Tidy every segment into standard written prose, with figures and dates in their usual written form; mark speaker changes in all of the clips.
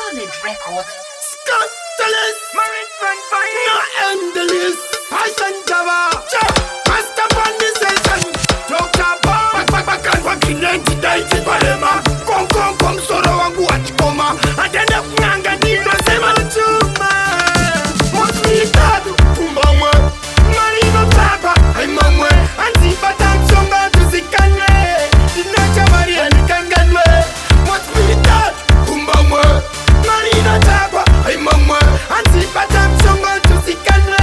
Speaker 1: Solid Records.
Speaker 2: Scandalous, no endless. I send Java, JahMaster-Satani session. Dr. Back and working 1990 Palema. Kom soro wangu wachikoma. Atenda kunyanga nino sema chuma. Mosmitadu, kumba mwe. Marino taba, haima mwe. Antipata mchonga tuzikanye. Dinacha maria nikanganwe. Mosmitadu, kumba mwe. Marino taba, haima mwe. Antipata mchonga tuzikanye.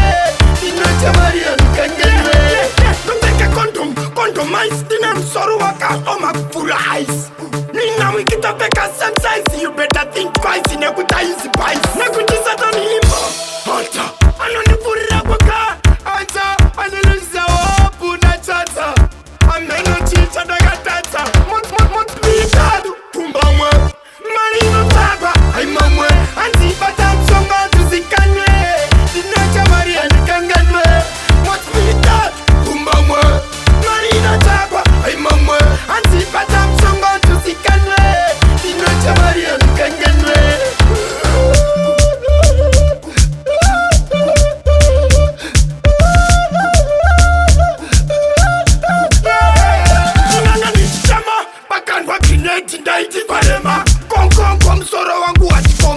Speaker 2: Dinacha maria nikanganwe. Don't take a condom ice. Dina msoro waka oma full of ice. Nina wikita peka same size. You better think twice. Nekuta easy pies. Nekuti Satani limbo. Alta, anonipurira kwaka. Alta, aniluza wapu na chata. Ameno chicha dagatata. Mont pitadu. Kumba mwe. Marino taba. Haima mwe. Antipata msonga tuzikanye. Dinacha maria nikanganwe. Mont pitadu. Kumba mwe. Marino taba. Haima mwe. Antipata msonga tuzikanye. Dinacha maria nikanganwe. Kineti ndaiti palema. Kom soro wangu wachikoma.